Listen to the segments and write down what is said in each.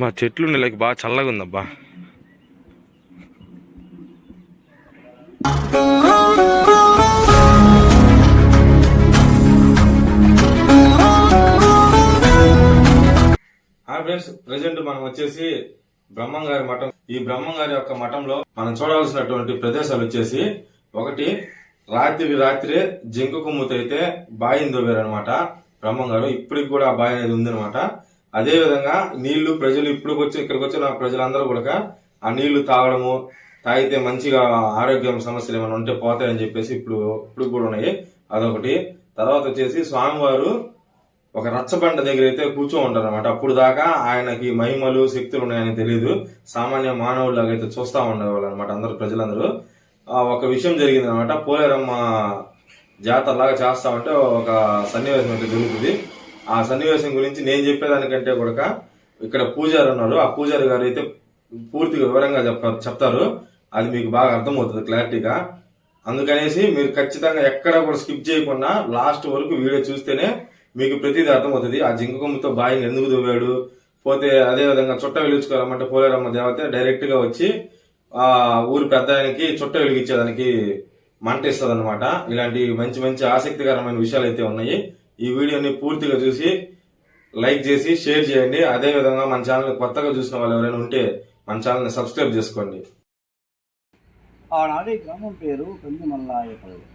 మా చెట్లు లైక్ బాగా చల్లగా ఉందబ్బా. హాయ్ ఫ్రెండ్స్, ప్రెసెంట్ మనం వచ్చేసి బ్రహ్మంగారి మఠం. ఈ బ్రహ్మంగారి యొక్క మఠంలో మనం చూడవలసినటువంటి ప్రదేశాలు వచ్చేసి, ఒకటి రాత్రే జింక కొమ్ముతో అయితే బాయిని దొవ్వారనమాట బ్రహ్మంగారు. ఇప్పటికి కూడా ఆ బావి అనేది ఉందనమాట. అదే విధంగా నీళ్లు ప్రజలు ఇక్కడికి వచ్చిన ప్రజలందరూ కూడా ఆ నీళ్లు తాగడము, తాగితే మంచిగా ఆరోగ్యం సమస్యలు ఏమైనా ఉంటే పోతాయని చెప్పేసి ఇప్పుడు కూడా ఉన్నాయి. అదొకటి. తర్వాత వచ్చేసి స్వామివారు ఒక రచ్చబండ దగ్గర అయితే కూర్చొని ఉంటారు అనమాట. అప్పుడు దాకా ఆయనకి మహిమలు శక్తులు ఉన్నాయని తెలియదు. సామాన్య మానవుల్లాగా అయితే చూస్తా ఉండేవాళ్ళు అనమాట అందరు ప్రజలందరూ. ఒక విషయం జరిగింది అనమాట. పోలేరమ్మ జాతరలాగా చేస్తా ఉంటే ఒక సన్నివేశం అయితే జరుగుతుంది. ఆ సన్నివేశం గురించి నేను చెప్పేదానికంటే కూడా ఇక్కడ పూజారి ఉన్నారు. ఆ పూజారి గారు అయితే పూర్తిగా వివరంగా చెప్తారు. అది మీకు బాగా అర్థమవుతుంది క్లారిటీగా. అందుకనేసి మీరు ఖచ్చితంగా ఎక్కడ కూడా స్కిప్ చేయకుండా లాస్ట్ వరకు వీడియో చూస్తేనే మీకు ప్రతిదీ అర్థమవుతుంది. ఆ జింక కొమ్ముతో బాయిని ఎందుకు దువ్వాడు, పోతే అదే విధంగా చుట్ట వెలిగించుకోవాలన్నమాట. పోలేరమ్మ దేవత డైరెక్ట్ గా వచ్చి ఆ ఊరు పెద్ద ఆయనకి చుట్ట వెలిగించేదానికి మంట ఇస్తుంది అనమాట. ఇలాంటి మంచి మంచి ఆసక్తికరమైన విషయాలు అయితే ఉన్నాయి. ఈ వీడియోని పూర్తిగా చూసి లైక్ చేసి షేర్ చేయండి. అదే విధంగా మన ఛానల్ కొత్తగా చూసిన వాళ్ళు ఎవరైనా ఉంటే మన ఛానల్ని సబ్స్క్రైబ్ చేసుకోండి. ఆనాటి గ్రామం పేరు కందిమల్లాయపల్లి.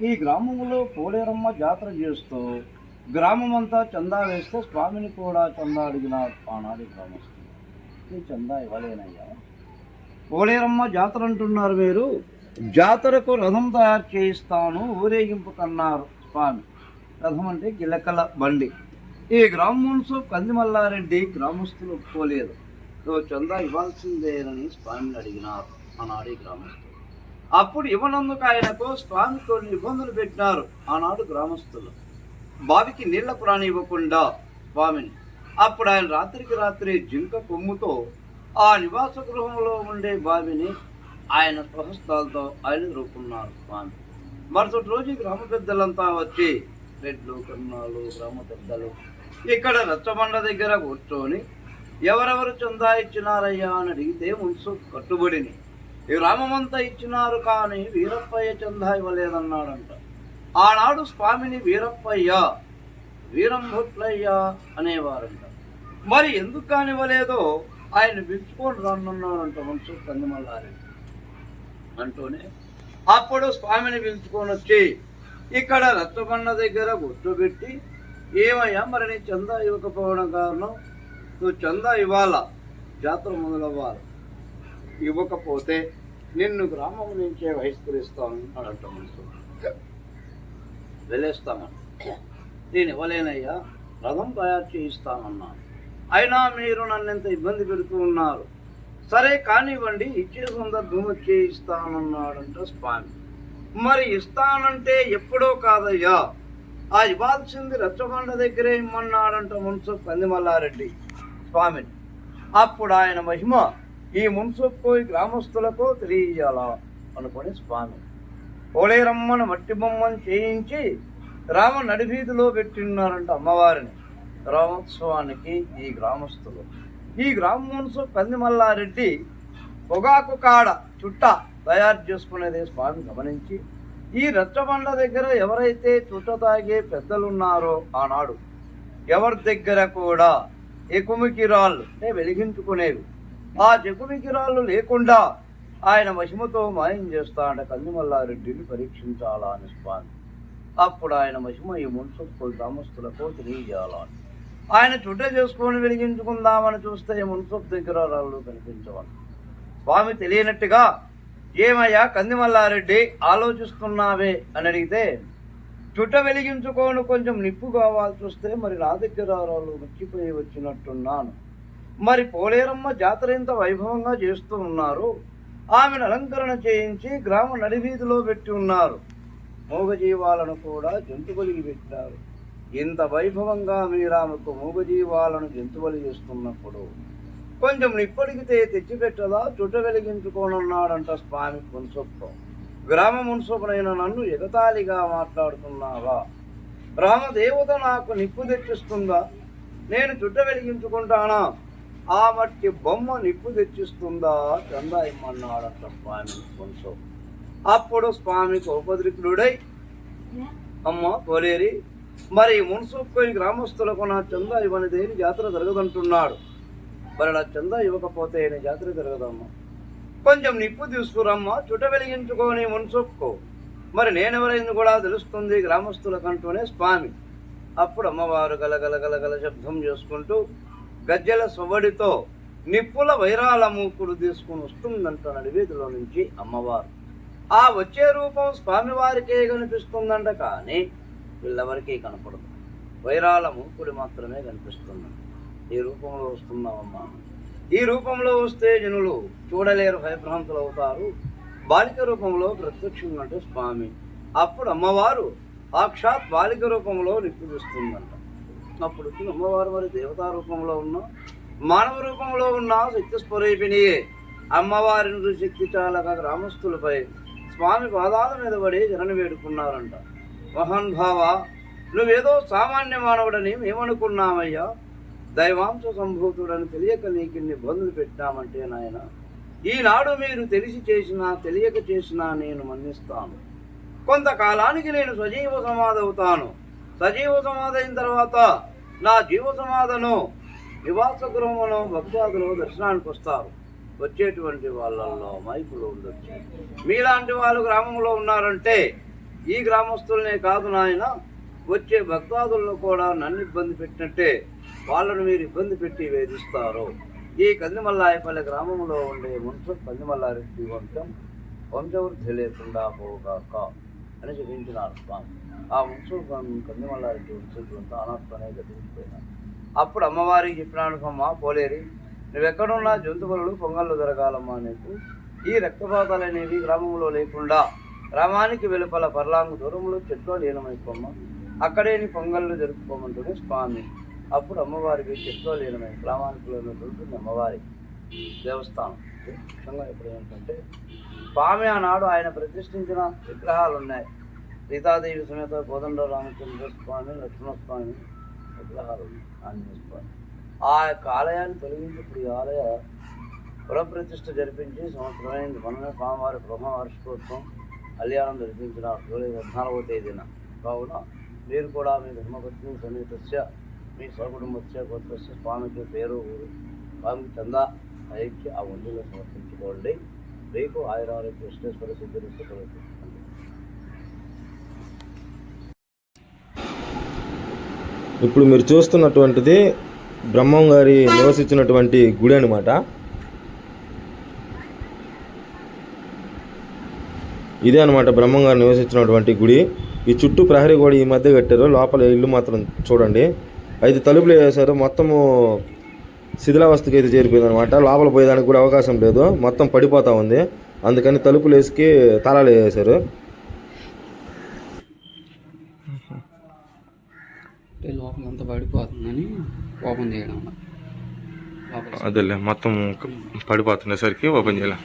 ఈ గ్రామంలో పోలేరమ్మ జాతర చేస్తూ గ్రామమంతా చందా వేస్తే స్వామిని కూడా చందా అడిగిన ఆనాటి గ్రామస్తులు. ఈ చందా ఇవ్వలేనయ్యా, పోలేరమ్మ జాతర అంటున్నారు మీరు, జాతరకు రథం తయారు చేయిస్తాను ఊరేగింపు కన్నారు స్వామి. రథం అంటే గిలకల బండి. ఈ గ్రామంలో కందిమల్లారెడ్డి గ్రామస్తులు ఒప్పుకోలేదు. చందా ఇవ్వాల్సిందేనని స్వామిని అడిగినారు ఆనాడు గ్రామస్తులు. అప్పుడు ఇవ్వనందుకు ఆయనకు స్వామి కొన్ని ఇబ్బందులు పెట్టినారు ఆనాడు గ్రామస్తులు. బావికి నీళ్ల ప్రాణి ఇవ్వకుండా స్వామిని. అప్పుడు ఆయన రాత్రి జింక కొమ్ముతో ఆ నివాస గృహంలో ఉండే బావిని ఆయన స్వహస్తాలతో ఆయన రూపున్నారు స్వామి. మరుసటి రోజు గ్రామ పెద్దలంతా వచ్చి రెడ్లు కన్నాలు గ్రామ పెద్దలు ఇక్కడ రచ్చబండ దగ్గర కూర్చొని ఎవరెవరు చందా ఇచ్చినారయ్యా అని అడిగితే మున్సు కట్టుబడిని ఈ గ్రామమంతా ఇచ్చినారు, కానీ వీరప్పయ్య చందా ఇవ్వలేదన్నాడంట. ఆనాడు స్వామిని వీరప్పయ్య, వీరంభుట్లయ్య అనేవారంట. మరి ఎందుకు కానివ్వలేదో ఆయన పిలుచుకొని రమ్మన్నాడంట మున్సు కందిమల్లారెడ్డి అంటూనే. అప్పుడు స్వామిని పిలుచుకొని వచ్చి ఇక్కడ రచ్చబండ దగ్గర కూర్చోబెట్టి, ఏమయ్యా మరి నీ చందా ఇవ్వకపోవడం కారణం, నువ్వు చందా ఇవ్వాలా, జాతర మొదలవ్వాలి, ఇవ్వకపోతే నిన్ను గ్రామం నుంచే బహిష్కరిస్తాను అనంట. మనసు వెళ్ళేస్తామని నేను ఇవ్వలేనయ్యా, రథం తయారు చేయిస్తానన్నాను, అయినా మీరు నన్ను ఎంత ఇబ్బంది పెడుతూ ఉన్నారు, సరే కానివ్వండి ఇచ్చే సందర్భం వచ్చి ఇస్తానన్నాడంట స్వామి. మరి ఇస్తానంటే ఎప్పుడో కాదయ్యా, ఆ ఇవ్వాల్సింది రచ్చబండ దగ్గరే ఇమ్మన్నాడంట మున్సబ్ కందిమల్లారెడ్డి స్వామిని. అప్పుడు ఆయన మహిమ ఈ మున్సబ్కు ఈ గ్రామస్తులకు తెలియజేయాలా అనుకుని స్వామి పోలేరమ్మను మట్టి బొమ్మను చేయించి రామ నడివీధిలో పెట్టిన్నారంట అమ్మవారిని. గ్రామోత్సవానికి ఈ గ్రామస్తులు, ఈ గ్రామ మున్సబ్ కందిమల్లారెడ్డి పొగాకు కాడ చుట్ట తయారు చేసుకునేది స్వామి గమనించి, ఈ రచ్చబండ దగ్గర ఎవరైతే చుట్ట తాగే పెద్దలున్నారో ఆనాడు ఎవరి దగ్గర కూడా ఎకుమికిరాళ్ళు అంటే వెలిగించుకునేవి, ఆ చెకుమికిరాళ్ళు లేకుండా ఆయన మహిమతో మాయం చేస్తా అంటే కందిమల్లారెడ్డిని పరీక్షించాలా అని స్వామి. అప్పుడు ఆయన మహిమ ఈ మున్సబ్ గ్రామస్తులకు తెలియజేయాలని ఆయన చుట్ట చేసుకొని వెలిగించుకుందామని చూస్తే ఈ మున్సబ్ దగ్గర రాళ్ళు కనిపించవాలి. స్వామి తెలియనట్టుగా, ఏమయ్యా కందిమల్లారెడ్డి ఆలోచిస్తున్నావే అని అడిగితే, చుట్ట వెలిగించుకోను కొంచెం నిప్పు కావాల్సి వస్తే మరి నా దగ్గర రాళ్ళు మర్చిపోయి వచ్చినట్టున్నాను. మరి పోలేరమ్మ జాతర ఇంత వైభవంగా చేస్తూ ఉన్నారు, ఆమెను అలంకరణ చేయించి గ్రామ నడివీధిలో పెట్టి ఉన్నారు, మూగజీవాలను కూడా జంతుబలికి పెట్టారు. ఇంత వైభవంగా మీరు ఆమెకు మూగజీవాలను జంతుబలి చేస్తున్నప్పుడు కొంచెం నిప్పడిగితే తెచ్చిపెట్టదా, చుట్ట వెలిగించుకోనున్నాడంట స్వామి మున్సబ్తో. గ్రామ మున్సబునైన నన్ను ఎగతాళిగా మాట్లాడుతున్నావా, గ్రామదేవత నాకు నిప్పు తెచ్చిస్తుందా, నేను చుట్ట వెలిగించుకుంటానా, ఆ మట్టి బొమ్మ నిప్పు తెచ్చిస్తుందా చందా ఇమ్మన్నాడంట స్వామి మున్సో. అప్పుడు స్వామి కోపద్రికుడై, అమ్మ పోలేరి, మరి మున్సూపు ఈ గ్రామస్తులకు నా చందా ఇవ్వనిదే జాతర జరగదంటున్నాడు. మరి నా చందా ఇవ్వకపోతే నీ జాతర జరగదమ్మా. కొంచెం నిప్పు తీసుకురమ్మా, చుట్ట వెలిగించుకొని మున్సూపుకో. మరి నేనెవరైంది కూడా తెలుస్తుంది గ్రామస్తులకంటూనే స్వామి. అప్పుడు అమ్మవారు గలగల గలగల శబ్దం చేసుకుంటూ గజ్జల సొవడితో నిప్పుల వైరాల మూకుడు తీసుకుని వస్తుందంట నడివీధిలో నుంచి అమ్మవారు. ఆ వచ్చే రూపం స్వామివారికే కనిపిస్తుందంట, కానీ వీళ్ళెవరికీ కనపడదు. వైరాల మూకుడి మాత్రమే కనిపిస్తుంది. ఈ రూపంలో వస్తున్నామమ్మా. ఈ రూపంలో వస్తే జనులు చూడలేరు, భయభ్రాంతులు అవుతారు. బాలిక రూపంలో ప్రత్యక్షంగా అంటే స్వామి. అప్పుడు అమ్మవారు సాక్షాత్ బాలిక రూపంలో నిప్పుదిస్తుందంట. అప్పుడు అమ్మవారు మరి దేవతా రూపంలో ఉన్న, మానవ రూపంలో ఉన్న శక్తి స్వరూపిణియే. అమ్మవారిని శక్తి చాలక గ్రామస్తులపై స్వామి పాదాల మీద పడి జనని వేడుకున్నారంట. మహాన్భావ, నువ్వేదో సామాన్య మానవుడని మేమనుకున్నామయ్యా. దైవాంశ సంభూతుడని తెలియక నీకిన్ని ఇబ్బందులు పెట్టామంటే నాయన, ఈనాడు మీరు తెలిసి చేసినా తెలియక చేసినా నేను మన్నిస్తాను. కొంతకాలానికి నేను సజీవ సమాధి అవుతాను. సజీవ సమాధి అయిన తర్వాత నా జీవ సమాధను నివాస గృహమును భక్తాదులు దర్శనానికి వస్తారు. వచ్చేటువంటి వాళ్ళల్లో మైకులు ఉండొచ్చు. మీలాంటి వాళ్ళు గ్రామంలో ఉన్నారంటే ఈ గ్రామస్తులనే కాదు నాయన, వచ్చే భక్తాదులను కూడా నన్ను ఇబ్బంది పెట్టినట్టే వాళ్ళను మీరు ఇబ్బంది పెట్టి వేధిస్తారు. ఈ కందిమల్లాయపల్లి గ్రామంలో ఉండే మున్సబ్ కందిమల్లారెడ్డి వంశవృద్ధి లేకుండా పోగాక అని చూపించినారు స్వామి. ఆ మున్సబ్ కందిమల్లారెడ్డి వంశంతో అనాథనే గతించిపోయినారు. అప్పుడు అమ్మవారికి చెప్పినాడు, అమ్మ పోలేరి, నువ్వెక్కడున్నా జంతువులు పొంగళ్ళు జరగాలమ్మా. నీకు ఈ రక్తపాతాలు అనేవి గ్రామంలో లేకుండా గ్రామానికి వెలుపల పర్లాంగు దూరంలో చెట్లు లీనమైపోమ్మ. అక్కడే నీ పొంగళ్ళు జరుపుకోమంటూనే స్వామి. అప్పుడు అమ్మవారికి చెట్లు లీనమై గ్రామానికి ఉంటుంది అమ్మవారి దేవస్థానం. ముఖ్యంగా ఇప్పుడు ఏంటంటే స్వామి ఆనాడు ఆయన ప్రతిష్ఠించిన విగ్రహాలు ఉన్నాయి. సీతాదేవి సమేత కోదండ రామచంద్ర స్వామి, లక్ష్మణస్వామి విగ్రహాలు ఉన్నాయి, ఆంజనేయ స్వామి. ఆ యొక్క ఆలయాన్ని తొలగించి ఇప్పుడు ఈ ఆలయ పునఃప్రతిష్ఠ జరిపించి సంవత్సరమైంది. మనమే స్వామివారి బ్రహ్మవార్షికోత్సవం కళ్యాణం జరిపించిన జూలై 14వ తేదీన. కావున మీరు కూడా మీ ధర్మపత్ని సమేతస్య మీ సకుటుంబస్య గోత్రస్య స్వామికి పేరు ఊరు స్వామికి చందా అయ్యి ఆ వందులో సమర్పించుకోండి. రేపు ఆయురారోగ్య విశ్వేశ్వర సిద్ధి. ఇప్పుడు మీరు చూస్తున్నటువంటిది బ్రహ్మం గారి నివసించినటువంటి గుడి అనమాట. ఇదే అనమాట బ్రహ్మం గారు నివసించినటువంటి గుడి. ఈ చుట్టూ ప్రహరీ కూడా ఈ మధ్య కట్టారు. లోపల ఇల్లు మాత్రం చూడండి, 5 తలుపులు వేసారు. మొత్తము శిథిలావస్థకి అయితే చేరిపోయింది అనమాట. లోపల పోయేదానికి కూడా అవకాశం లేదు, మొత్తం పడిపోతూ ఉంది. అందుకని తలుపులు వేసుకి తాళాలు వేసారు. లోపలంతా పడిపోతుందని ఓపెన్ చేయడం. అదేలే, మొత్తం పడిపోతుండేసరికి ఓపెన్ చేయాలి.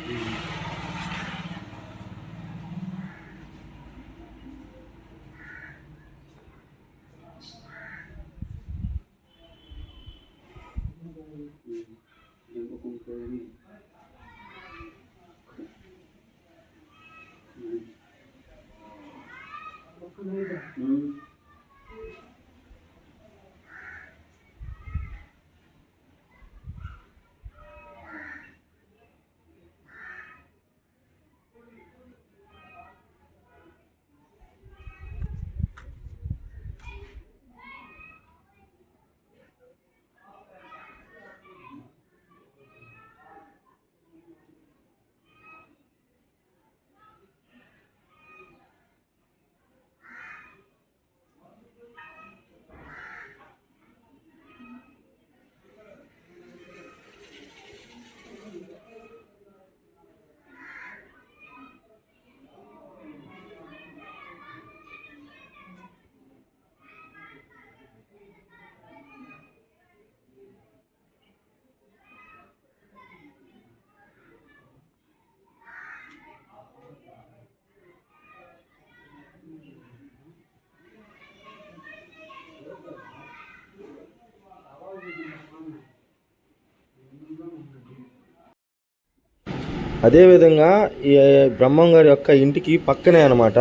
అదేవిధంగా ఈ బ్రహ్మం గారి యొక్క ఇంటికి పక్కనే అనమాట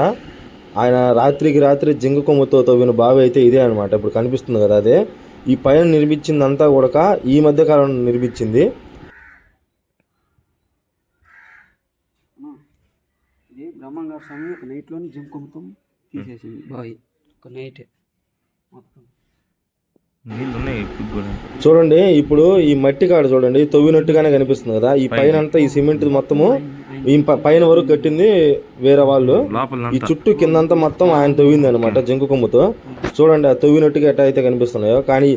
ఆయన రాత్రికి రాత్రి జింక కొమ్ముతో తవ్విన బావి అయితే ఇదే అనమాట. ఇప్పుడు కనిపిస్తుంది కదా అదే. ఈ పైన నిర్మించిందంతా కూడా ఈ మధ్య కాలంలో నిర్మించింది. ఇది బ్రహ్మంగారు స్వామి ఒక నైట్లోని జింకొమ్ముతం తీసేసింది బావి. ఒక నైటే మొత్తం చూడండి ఇప్పుడు ఈ మట్టి కాడ చూడండి తవ్వినట్టుగానే కనిపిస్తుంది కదా. ఈ పైన అంతా ఈ సిమెంట్ మొత్తము ఈ పైన వరకు కట్టింది వేరే వాళ్ళు. ఈ చుట్టూ కిందంతా మొత్తం ఆయన తవ్వింది అనమాట జింక కొమ్ముతో. చూడండి ఆ తవ్వినట్టుగా ఎట్లా అయితే కనిపిస్తున్నాయో. కానీ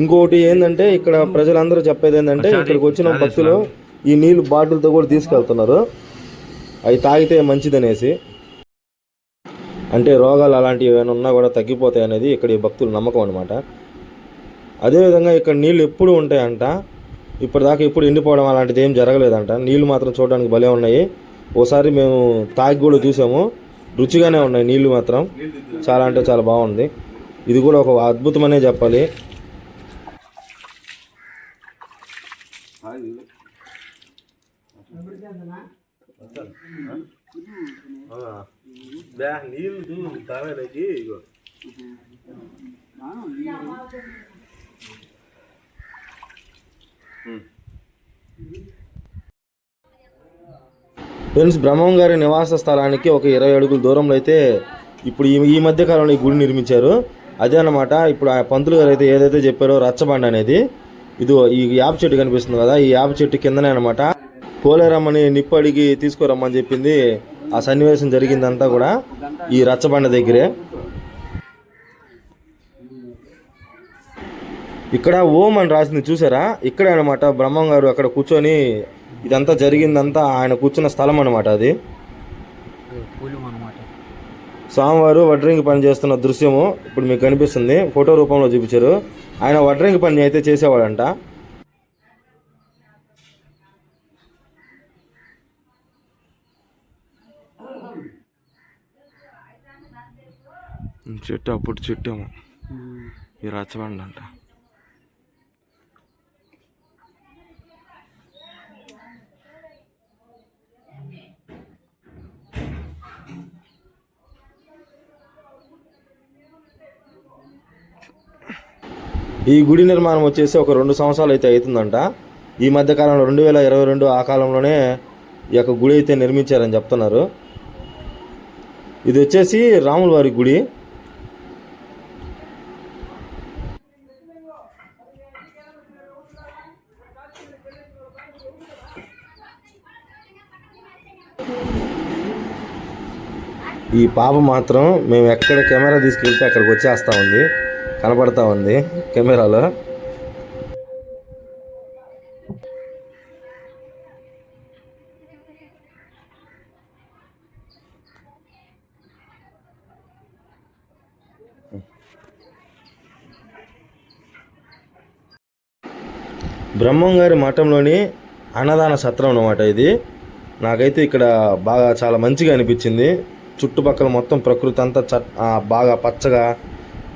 ఇంకొకటి ఏంటంటే ఇక్కడ ప్రజలందరూ చెప్పేది ఏంటంటే ఇక్కడికి వచ్చిన భక్తులు ఈ నీళ్లు బాటిల్తో కూడా తీసుకెళ్తున్నారు, అవి తాగితే మంచిదనేసి. అంటే రోగాలు అలాంటివి ఏమైనా ఉన్నా కూడా తగ్గిపోతాయి అనేది ఇక్కడ ఈ భక్తుల నమ్మకం అనమాట. అదేవిధంగా ఇక్కడ నీళ్ళు ఎప్పుడు ఉంటాయంట. ఇప్పటిదాకా ఎప్పుడు ఎండిపోవడం అలాంటిది ఏం జరగలేదంట. నీళ్లు మాత్రం చూడడానికి భలే ఉన్నాయి. ఓసారి మేము తాగి కూడా చూసాము, రుచిగానే ఉన్నాయి నీళ్లు మాత్రం. చాలా అంటే చాలా బాగుంది. ఇది కూడా ఒక అద్భుతమనే చెప్పాలి. ఫ్రెండ్స్, బ్రహ్మం గారి నివాస స్థలానికి ఒక 20 అడుగుల దూరంలో అయితే ఇప్పుడు ఈ మధ్య కాలంలో ఈ గుడి నిర్మించారు. అదే అన్నమాట ఇప్పుడు ఆ పంతులు గారు అయితే ఏదైతే చెప్పారో రచ్చబండ అనేది. ఇది ఈ యాప చెట్టు కనిపిస్తుంది కదా, ఈ యాప చెట్టు కిందనే అనమాట పోలేరమ్మని నిప్పు అడిగి తీసుకురమ్మని చెప్పింది. ఆ సన్నివేశం జరిగిందంతా కూడా ఈ రచ్చబండ దగ్గరే. ఇక్కడ ఓం అని రాసింది చూసారా, ఇక్కడే అనమాట బ్రహ్మం గారు అక్కడ కూర్చొని ఇదంతా జరిగిందంతా ఆయన కూర్చున్న స్థలం అనమాట. అది స్వామివారు వడ్రంగి పని చేస్తున్న దృశ్యము ఇప్పుడు మీకు కనిపిస్తుంది. ఫోటో రూపంలో చూపించారు. ఆయన వడ్రంగి పని అయితే చేసేవాడంట. చెట్టు అప్పుడు చెట్టేమో ఈ రచ్చబండ అంట. ఈ గుడి నిర్మాణం వచ్చేసి ఒక 2 సంవత్సరాలు అయితే అవుతుందంట. ఈ మధ్యకాలంలో 2022 ఆ కాలంలోనే ఈ యొక్క గుడి అయితే నిర్మించారని చెప్తున్నారు. ఇది వచ్చేసి రాముల వారి గుడి. ఈ పాప మాత్రం మేము ఎక్కడ కెమెరా తీసుకెళ్తే అక్కడికి వచ్చేస్తూ ఉంది, కనపడతా ఉంది కెమెరాలో. బ్రహ్మం గారి మఠంలోని అన్నదాన సత్రం అన్నమాట ఇది. నాకైతే ఇక్కడ బాగా చాలా మంచిగా అనిపించింది. చుట్టుపక్కల మొత్తం ప్రకృతి అంతా బాగా పచ్చగా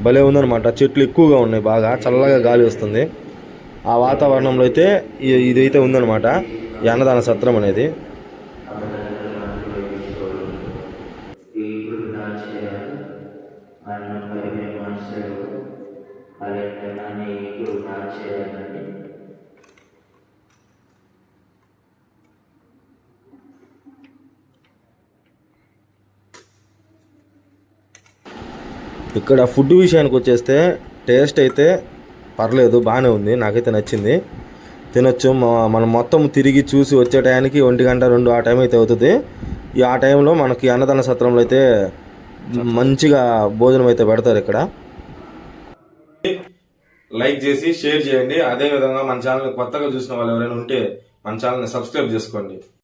భలే ఉందన్నమాట. చెట్లు ఎక్కువగా ఉన్నాయి, బాగా చల్లగా గాలి వస్తుంది. ఆ వాతావరణంలో అయితే ఇదైతే ఉందన్నమాట ఈ అన్నదాన సత్రం అనేది. ఇక్కడ ఫుడ్ విషయానికి వచ్చేస్తే టేస్ట్ అయితే పర్లేదు, బాగానే ఉంది. నాకైతే నచ్చింది, తినొచ్చు. మనం మొత్తం తిరిగి చూసి వచ్చే టయానికి 1 గంట 2 ఆ టైం అయితే అవుతుంది. ఆ టైంలో మనకి అన్నదాన సత్రంలో అయితే మంచిగా భోజనం అయితే పెడతారు. ఇక్కడ లైక్ చేసి షేర్ చేయండి. అదేవిధంగా మన ఛానల్ కొత్తగా చూసిన వాళ్ళు ఎవరైనా ఉంటే మన ఛానల్ని సబ్స్క్రైబ్ చేసుకోండి.